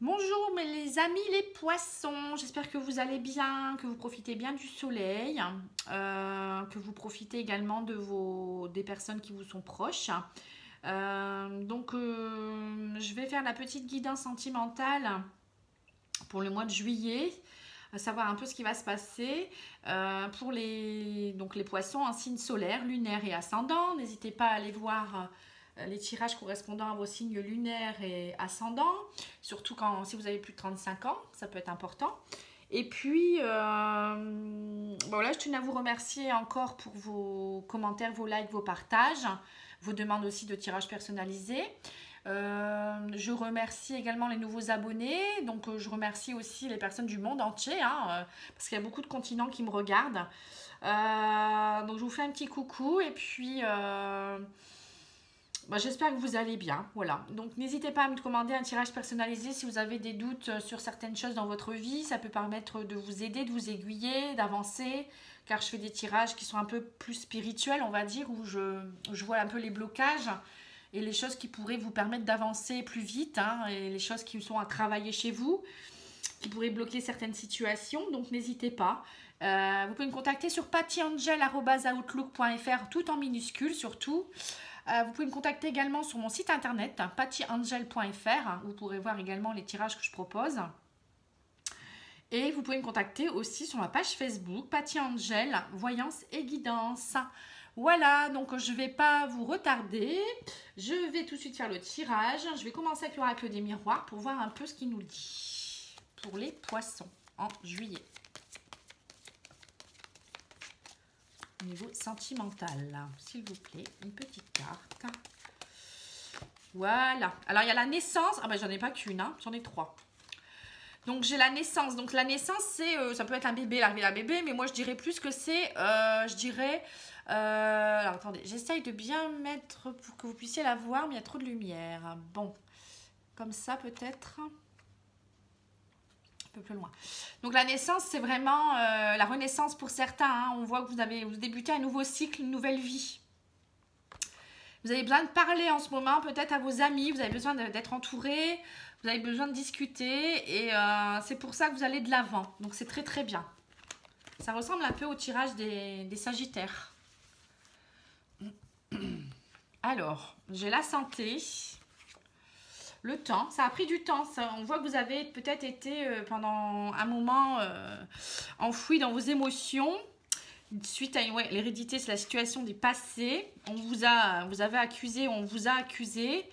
Bonjour les amis les poissons, j'espère que vous allez bien, que vous profitez bien du soleil, que vous profitez également des personnes qui vous sont proches. Je vais faire la petite guidance sentimentale pour le mois de juillet, savoir un peu ce qui va se passer pour les poissons en signe solaire, lunaire et ascendant. N'hésitez pas à aller voir les tirages correspondant à vos signes lunaires et ascendants, surtout si vous avez plus de 35 ans, ça peut être important. Et puis, je tenais à vous remercier encore pour vos commentaires, vos likes, vos partages, vos demandes aussi de tirages personnalisés. Je remercie également les nouveaux abonnés, donc je remercie aussi les personnes du monde entier, parce qu'il y a beaucoup de continents qui me regardent. Donc je vous fais un petit coucou et puis j'espère que vous allez bien. Voilà, donc n'hésitez pas à me commander un tirage personnalisé si vous avez des doutes sur certaines choses dans votre vie. Ça peut permettre de vous aider, de vous aiguiller, d'avancer, car je fais des tirages qui sont un peu plus spirituels, on va dire, où je vois un peu les blocages et les choses qui pourraient vous permettre d'avancer plus vite, et les choses qui sont à travailler chez vous, qui pourraient bloquer certaines situations. Donc n'hésitez pas. Vous pouvez me contacter sur pattyangel@outlook.fr, tout en minuscule surtout. Vous pouvez me contacter également sur mon site internet pattyangel.fr. Vous pourrez voir également les tirages que je propose. Et vous pouvez me contacter aussi sur ma page Facebook Patty Angel, voyance et guidance. Voilà, donc je ne vais pas vous retarder. Je vais tout de suite faire le tirage. Je vais commencer avec l'oracle des miroirs pour voir un peu ce qu'il nous dit pour les poissons en juillet. Au niveau sentimental, s'il vous plaît, une petite carte. Voilà. Alors, il y a la naissance. Ah ben, j'en ai pas qu'une, j'en ai 3. Donc, j'ai la naissance. Donc, la naissance, c'est, ça peut être un bébé, l'arrivée d'un bébé, mais moi, je dirais plus que c'est, alors, attendez, j'essaye de bien mettre pour que vous puissiez la voir, mais il y a trop de lumière. Bon, comme ça, peut-être plus loin. Donc la naissance, c'est vraiment la renaissance pour certains. On voit que vous débutez un nouveau cycle, une nouvelle vie. Vous avez besoin de parler en ce moment, peut-être à vos amis. Vous avez besoin d'être entouré. Vous avez besoin de discuter. Et c'est pour ça que vous allez de l'avant. Donc c'est très très bien. Ça ressemble un peu au tirage des Sagittaires. Alors, j'ai la santé. Le temps, ça a pris du temps. On voit que vous avez peut-être été pendant un moment enfoui dans vos émotions. Suite à l'hérédité, c'est la situation des passés. On vous avez accusé, on vous a accusé.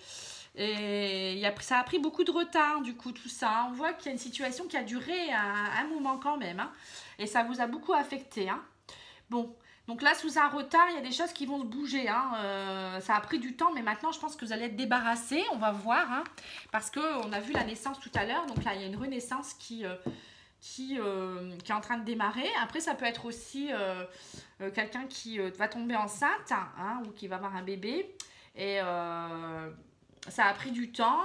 Et ça a pris beaucoup de retard, du coup, tout ça. On voit qu'il y a une situation qui a duré un moment quand même. Et ça vous a beaucoup affecté. Bon. Donc là, sous un retard, il y a des choses qui vont se bouger. Ça a pris du temps, mais maintenant, je pense que vous allez être débarrassés. On va voir. Parce qu'on a vu la naissance tout à l'heure. Donc là, il y a une renaissance qui est en train de démarrer. Après, ça peut être aussi quelqu'un qui va tomber enceinte ou qui va avoir un bébé. Et ça a pris du temps.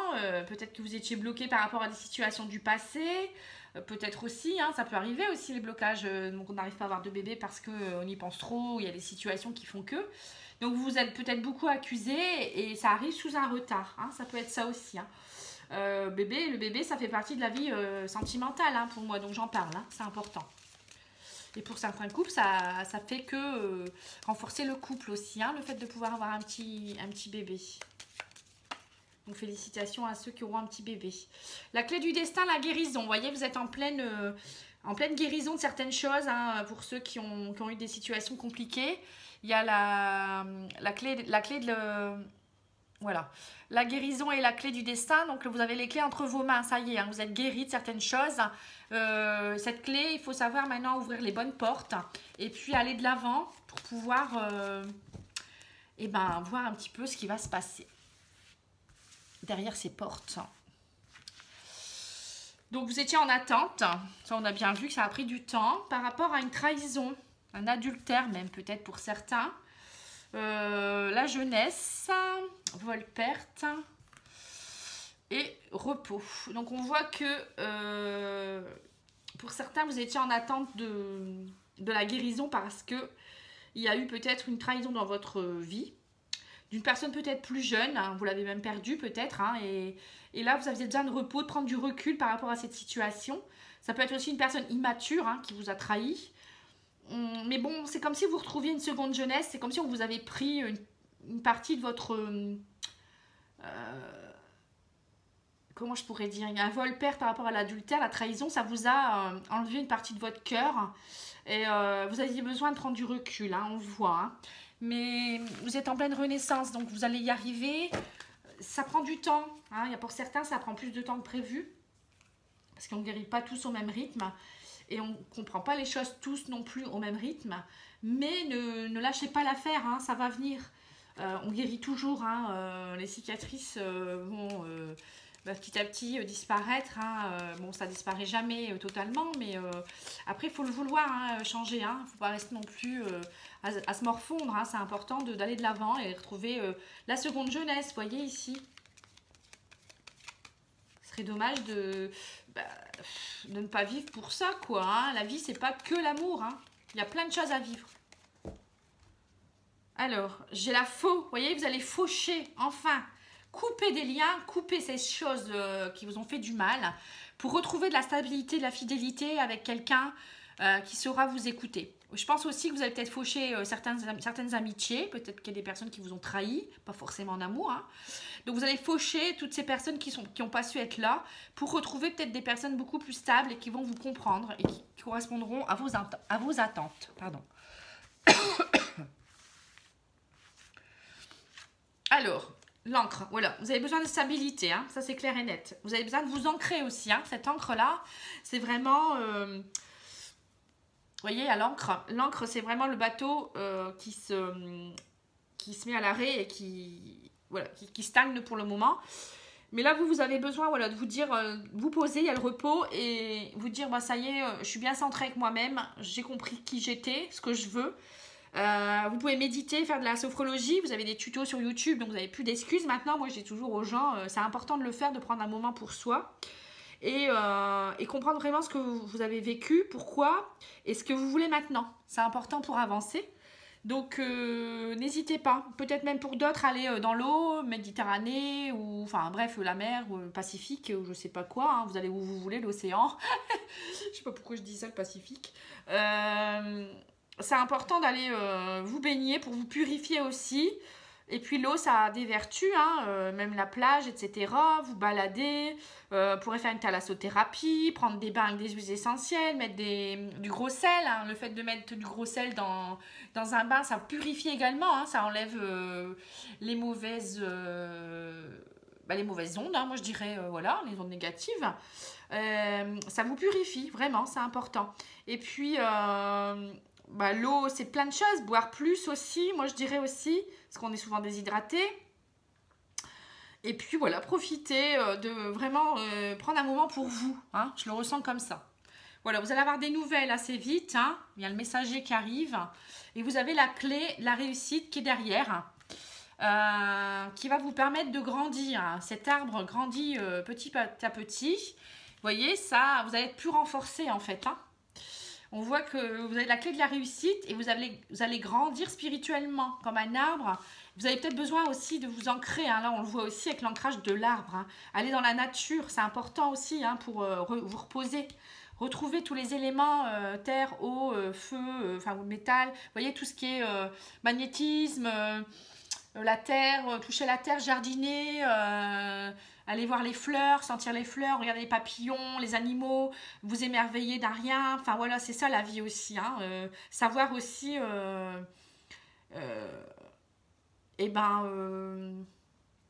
Peut-être que vous étiez bloqué par rapport à des situations du passé. Peut-être aussi, ça peut arriver aussi les blocages, donc on n'arrive pas à avoir de bébé parce qu'on y pense trop, il y a des situations qui font que. Donc vous êtes peut-être beaucoup accusé et ça arrive sous un retard, ça peut être ça aussi. Le bébé, ça fait partie de la vie sentimentale pour moi, donc j'en parle, c'est important. Et pour certains couples, ça fait que renforcer le couple aussi, le fait de pouvoir avoir un petit bébé. Donc félicitations à ceux qui auront un petit bébé. La clé du destin, la guérison. Vous voyez, vous êtes en pleine guérison de certaines choses. Pour ceux qui ont eu des situations compliquées. Il y a la clé de... Voilà. La guérison et la clé du destin. Donc vous avez les clés entre vos mains. Ça y est, vous êtes guéri de certaines choses. Cette clé, il faut savoir maintenant ouvrir les bonnes portes. Et puis aller de l'avant pour pouvoir voir un petit peu ce qui va se passer derrière ces portes. Donc vous étiez en attente, ça on a bien vu que ça a pris du temps par rapport à une trahison, un adultère même peut-être pour certains, la jeunesse, vol-perte et repos. Donc on voit que pour certains vous étiez en attente de la guérison parce que il y a eu peut-être une trahison dans votre vie. d'une personne peut-être plus jeune, hein, vous l'avez même perdu peut-être, hein, et là vous avez besoin de repos, de prendre du recul par rapport à cette situation. Ça peut être aussi une personne immature, hein, qui vous a trahi. Mais bon, c'est comme si vous retrouviez une seconde jeunesse, c'est comme si on vous avait pris une partie de votre... comment je pourrais dire, un vol-père par rapport à l'adultère, la trahison, ça vous a enlevé une partie de votre cœur. Et vous aviez besoin de prendre du recul, hein, on le voit. Hein. Mais vous êtes en pleine renaissance, donc vous allez y arriver. Ça prend du temps. Hein. Il y a pour certains, ça prend plus de temps que prévu. Parce qu'on ne guérit pas tous au même rythme. Et on ne comprend pas les choses tous non plus au même rythme. Mais ne lâchez pas l'affaire, hein, ça va venir. On guérit toujours. Hein, les cicatrices vont... petit à petit disparaître, hein. Bon, ça disparaît jamais totalement, mais après il faut le vouloir, hein, changer, hein. Faut pas rester non plus à se morfondre, hein. C'est important d'aller de l'avant et retrouver la seconde jeunesse, voyez ici. Ce serait dommage de ne pas vivre pour ça, quoi, hein. La vie c'est pas que l'amour, hein. Il y a plein de choses à vivre. Alors, j'ai la faux, vous voyez, vous allez faucher, enfin. Coupez des liens, coupez ces choses qui vous ont fait du mal pour retrouver de la stabilité, de la fidélité avec quelqu'un qui saura vous écouter. Je pense aussi que vous avez peut-être fauché certaines amitiés, peut-être qu'il y a des personnes qui vous ont trahi, pas forcément en amour. Hein. Donc vous allez faucher toutes ces personnes qui n'ont pas su être là pour retrouver peut-être des personnes beaucoup plus stables et qui vont vous comprendre et qui correspondront à vos attentes. Pardon. Alors... l'encre, voilà, vous avez besoin de stabilité, hein, ça c'est clair et net. Vous avez besoin de vous ancrer aussi, hein, cette encre-là, c'est vraiment... vous voyez, à l'encre, c'est vraiment le bateau qui se met à l'arrêt et qui stagne pour le moment. Mais là, vous avez besoin, voilà, de vous dire, vous poser, il y a le repos, et vous dire, bah, ça y est, je suis bien centrée avec moi-même, j'ai compris qui j'étais, ce que je veux. Vous pouvez méditer, faire de la sophrologie, vous avez des tutos sur YouTube, donc vous n'avez plus d'excuses. Maintenant, moi je dis toujours aux gens, c'est important de le faire, de prendre un moment pour soi et comprendre vraiment ce que vous avez vécu, pourquoi et ce que vous voulez maintenant. C'est important pour avancer. Donc n'hésitez pas, peut-être même pour d'autres, aller dans l'eau, Méditerranée, ou enfin bref, la mer, ou le Pacifique, ou je sais pas quoi, hein, vous allez où vous voulez, l'océan. Je sais pas pourquoi je dis ça, le Pacifique. C'est important d'aller vous baigner pour vous purifier aussi. Et puis l'eau, ça a des vertus, hein, même la plage, etc. Vous balader, vous pourrez faire une thalassothérapie, prendre des bains avec des huiles essentielles, mettre du gros sel. Hein. Le fait de mettre du gros sel dans un bain, ça purifie également. Hein, ça enlève les mauvaises ondes, hein, moi je dirais, voilà, les ondes négatives. Ça vous purifie, vraiment, c'est important. Et puis... l'eau, c'est plein de choses. Boire plus aussi, moi je dirais aussi, parce qu'on est souvent déshydraté. Et puis voilà, profitez de vraiment prendre un moment pour vous. Hein, je le ressens comme ça. Voilà, vous allez avoir des nouvelles assez vite. Hein, il y a le messager qui arrive. Et vous avez la clé, la réussite qui est derrière. Qui va vous permettre de grandir. Cet arbre grandit petit à petit. Vous voyez, ça, vous allez être plus renforcé en fait. Hein. On voit que vous avez la clé de la réussite et vous allez grandir spirituellement comme un arbre. Vous avez peut-être besoin aussi de vous ancrer. Hein. Là, on le voit aussi avec l'ancrage de l'arbre. Hein. Aller dans la nature, c'est important aussi hein, pour vous reposer. Retrouver tous les éléments, terre, eau, feu, métal. Vous voyez, tout ce qui est magnétisme, la terre, toucher la terre, jardiner... aller voir les fleurs, sentir les fleurs, regarder les papillons, les animaux, vous émerveiller d'un rien. Enfin voilà, c'est ça la vie aussi. Hein. Savoir aussi,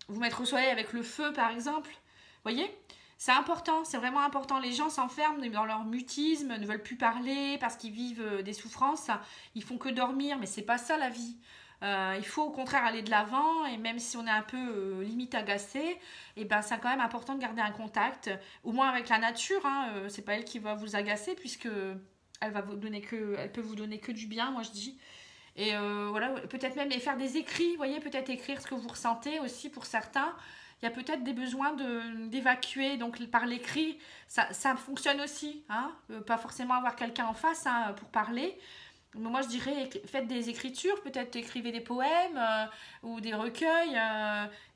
vous mettre au soleil avec le feu par exemple. Vous voyez, c'est important, c'est vraiment important. Les gens s'enferment dans leur mutisme, ne veulent plus parler parce qu'ils vivent des souffrances. Ils font que dormir, mais c'est pas ça la vie. Il faut au contraire aller de l'avant et même si on est un peu limite agacé, et ben c'est quand même important de garder un contact, au moins avec la nature. Hein, c'est pas elle qui va vous agacer puisque elle peut vous donner que du bien, moi je dis. Et voilà, peut-être même faire des écrits, vous voyez, peut-être écrire ce que vous ressentez aussi pour certains. Il y a peut-être des besoins d'évacuer, donc par l'écrit, ça fonctionne aussi. Hein, pas forcément avoir quelqu'un en face hein, pour parler. Moi, je dirais, faites des écritures, peut-être écrivez des poèmes ou des recueils.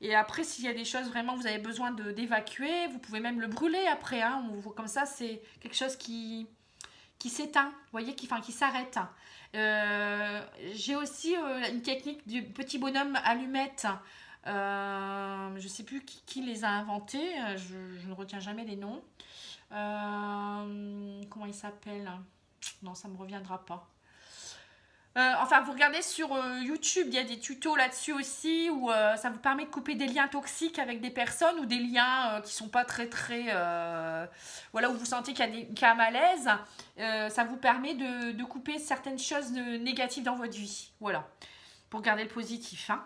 Et après, s'il y a des choses vraiment que vous avez besoin d'évacuer, vous pouvez même le brûler après. Hein, comme ça, c'est quelque chose qui s'éteint, vous voyez, qui s'arrête. J'ai aussi une technique du petit bonhomme allumette. Je ne sais plus qui les a inventés, je ne retiens jamais les noms. Comment il s'appelle? Non, ça ne me reviendra pas. Enfin, vous regardez sur YouTube, il y a des tutos là-dessus aussi où ça vous permet de couper des liens toxiques avec des personnes ou des liens qui sont pas très voilà, où vous sentez qu'il y a un malaise. Ça vous permet de couper certaines choses négatives dans votre vie. Voilà, pour garder le positif. Hein.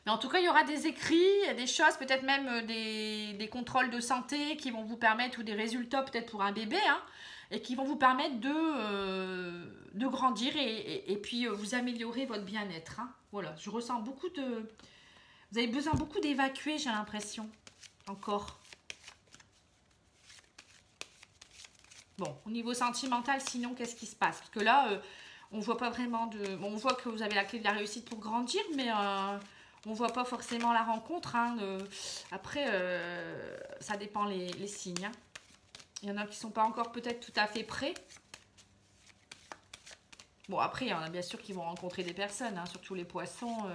Mais en tout cas, il y aura des écrits, des choses, peut-être même des contrôles de santé qui vont vous permettre, ou des résultats peut-être pour un bébé, hein, et qui vont vous permettre de grandir et puis vous améliorer votre bien-être. Hein. Voilà, je ressens beaucoup de... Vous avez besoin beaucoup d'évacuer, j'ai l'impression. Encore. Bon, au niveau sentimental, sinon, qu'est-ce qui se passe? Parce que là, on voit pas vraiment de... Bon, on voit que vous avez la clé de la réussite pour grandir, mais... on voit pas forcément la rencontre. Hein, après, ça dépend les signes. Hein. Il y en a qui sont pas encore peut-être tout à fait prêts. Bon, après, il y en a bien sûr qui vont rencontrer des personnes. Hein, surtout les poissons.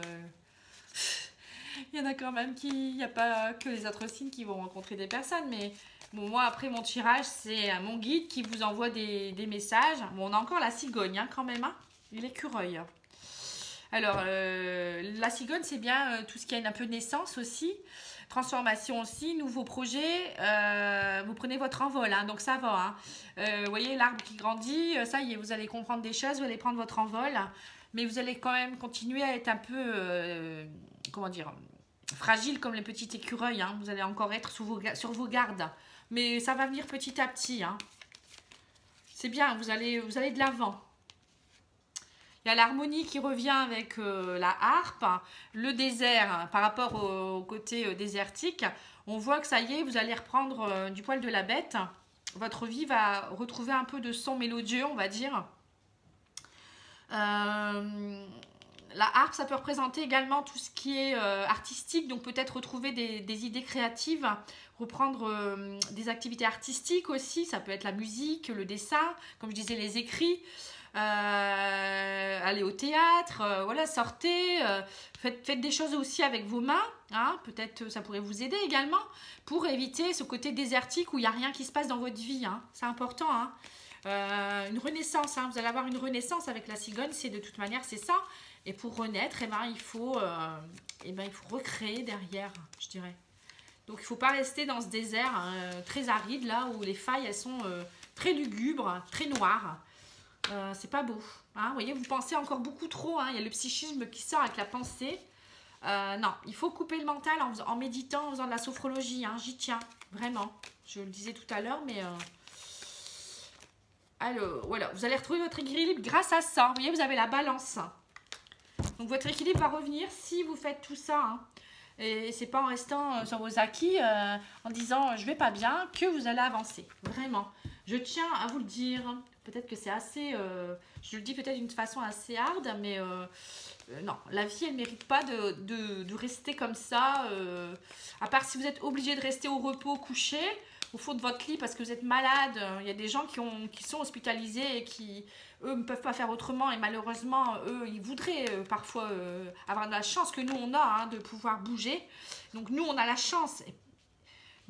Il y en a quand même qui... Il n'y a pas que les autres signes qui vont rencontrer des personnes. Mais bon, moi, après, mon tirage, c'est mon guide qui vous envoie des messages. Bon, on a encore la cigogne hein, quand même. Hein, et l'écureuil. Alors, la cigogne, c'est bien tout ce qui a un peu de naissance aussi, transformation aussi, nouveaux projets. Vous prenez votre envol, hein, donc ça va. Hein. Vous voyez l'arbre qui grandit, ça y est, vous allez comprendre des choses, vous allez prendre votre envol, mais vous allez quand même continuer à être un peu, comment dire, fragile comme les petits écureuils. Hein. Vous allez encore être sur vos gardes, mais ça va venir petit à petit. Hein. C'est bien, vous allez de l'avant. Il y a l'harmonie qui revient avec la harpe, le désert par rapport au côté désertique. On voit que ça y est, vous allez reprendre du poil de la bête. Votre vie va retrouver un peu de son mélodieux, on va dire. La harpe, ça peut représenter également tout ce qui est artistique, donc peut-être retrouver des idées créatives, reprendre des activités artistiques aussi. Ça peut être la musique, le dessin, comme je disais, les écrits. Aller au théâtre, voilà, sortez, faites des choses aussi avec vos mains, hein, peut-être ça pourrait vous aider également pour éviter ce côté désertique où il n'y a rien qui se passe dans votre vie, hein, c'est important. Hein. Une renaissance, hein, vous allez avoir une renaissance avec la cigogne, c'est de toute manière c'est ça, et pour renaître, il faut recréer derrière, je dirais. Donc il ne faut pas rester dans ce désert hein, très aride là où les failles elles sont très lugubres, très noires. C'est pas beau. Hein, vous voyez, vous pensez encore beaucoup trop. Hein, il y a le psychisme qui sort avec la pensée. Non, il faut couper le mental en méditant, en faisant de la sophrologie. Hein, j'y tiens, vraiment. Je le disais tout à l'heure, mais... Alors, voilà, vous allez retrouver votre équilibre grâce à ça. Vous voyez, vous avez la balance. Donc, votre équilibre va revenir si vous faites tout ça. Hein. Et c'est pas en restant sur vos acquis, en disant « je vais pas bien » que vous allez avancer. Vraiment. Je tiens à vous le dire. Peut-être que c'est assez... je le dis peut-être d'une façon assez hard, mais non. La vie, elle ne mérite pas de rester comme ça. À part si vous êtes obligé de rester au repos, couché, au fond de votre lit parce que vous êtes malade. Il y a des gens qui sont hospitalisés et qui, eux, ne peuvent pas faire autrement. Et malheureusement, eux, ils voudraient parfois avoir de la chance que nous, on a hein, de pouvoir bouger. Donc, nous, on a la chance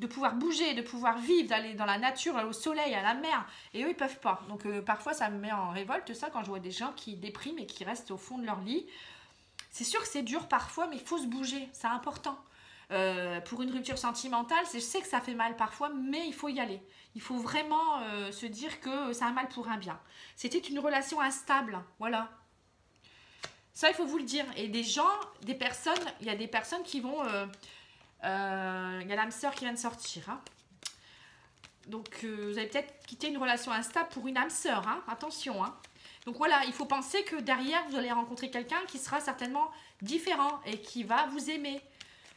de pouvoir bouger, de pouvoir vivre, d'aller dans la nature, au soleil, à la mer. Et eux, ils peuvent pas. Donc, parfois, ça me met en révolte, ça, quand je vois des gens qui dépriment et qui restent au fond de leur lit. C'est sûr que c'est dur parfois, mais il faut se bouger. C'est important. Pour une rupture sentimentale, je sais que ça fait mal parfois, mais il faut y aller. Il faut vraiment se dire que c'est un mal pour un bien. C'était une relation instable, voilà. Ça, il faut vous le dire. Et des gens, des personnes, il y a des personnes qui vont... il y a l'âme sœur qui vient de sortir. Hein. Donc, vous avez peut-être quitté une relation instable pour une âme sœur. Hein. Attention. Hein. Donc voilà, il faut penser que derrière, vous allez rencontrer quelqu'un qui sera certainement différent et qui va vous aimer.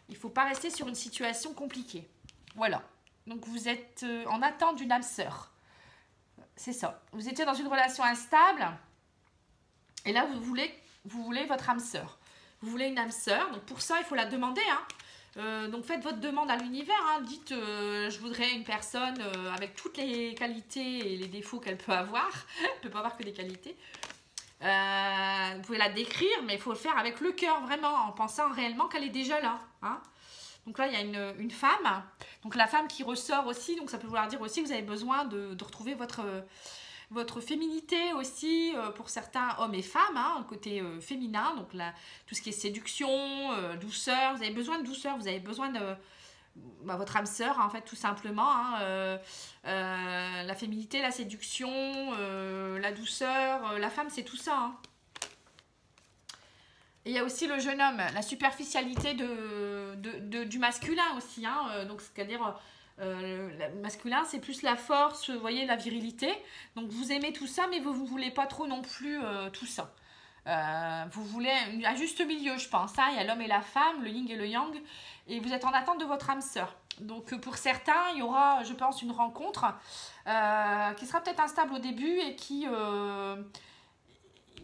Il ne faut pas rester sur une situation compliquée. Voilà. Donc, vous êtes en attente d'une âme sœur. C'est ça. Vous étiez dans une relation instable. Et là, vous voulez votre âme sœur. Vous voulez une âme sœur. Donc pour ça, il faut la demander. Donc faites votre demande à l'univers. Dites, je voudrais une personne avec toutes les qualités et les défauts qu'elle peut avoir. Elle ne peut pas avoir que des qualités. Vous pouvez la décrire, mais il faut le faire avec le cœur, vraiment, en pensant réellement qu'elle est déjà là. Donc là, il y a une femme. Donc la femme qui ressort aussi. Donc ça peut vouloir dire aussi que vous avez besoin de retrouver votre féminité aussi, pour certains hommes et femmes, le côté féminin, donc là, tout ce qui est séduction, douceur, vous avez besoin de douceur, vous avez besoin de votre âme sœur, en fait, tout simplement, la féminité, la séduction, la douceur, la femme, c'est tout ça. Et il y a aussi le jeune homme, la superficialité du masculin aussi, donc c'est-à-dire... le masculin, c'est plus la force, vous voyez, la virilité. Donc vous aimez tout ça, mais vous ne voulez pas trop non plus tout ça. Vous voulez un juste milieu, je pense. Il y a l'homme et la femme, le yin et le yang. Et vous êtes en attente de votre âme sœur. Donc pour certains, il y aura, je pense, une rencontre qui sera peut-être instable au début et qui... il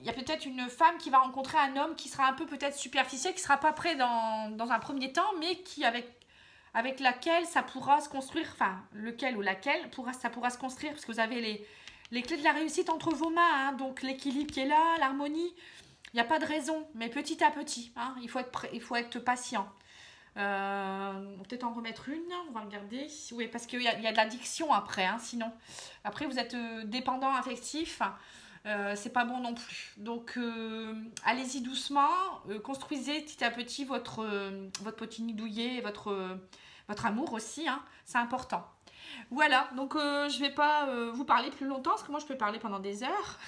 y a peut-être une femme qui va rencontrer un homme qui sera un peu peut-être superficiel, qui ne sera pas prêt dans un premier temps, mais qui avec laquelle ça pourra se construire, enfin, lequel ou laquelle, ça pourra se construire, parce que vous avez les clés de la réussite entre vos mains, donc l'équilibre qui est là, l'harmonie, il n'y a pas de raison, mais petit à petit, il faut être patient. On va peut-être en remettre une, on va regarder, oui, parce qu'il y a de l'addiction après, sinon. Après, vous êtes dépendant affectif, c'est pas bon non plus. Donc, allez-y doucement, construisez petit à petit votre petit nid douillet, votre amour aussi, c'est important. Voilà, donc je vais pas vous parler plus longtemps, parce que moi je peux parler pendant des heures,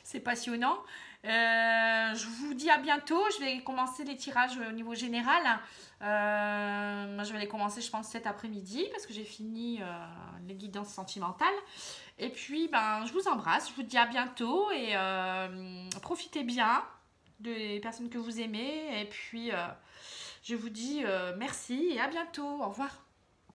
c'est passionnant. Je vous dis à bientôt, je vais commencer les tirages au niveau général. Moi je vais les commencer, je pense, cet après-midi, parce que j'ai fini les guidances sentimentales. Et puis, je vous embrasse, je vous dis à bientôt, et profitez bien des personnes que vous aimez. Et puis, je vous dis merci et à bientôt, au revoir.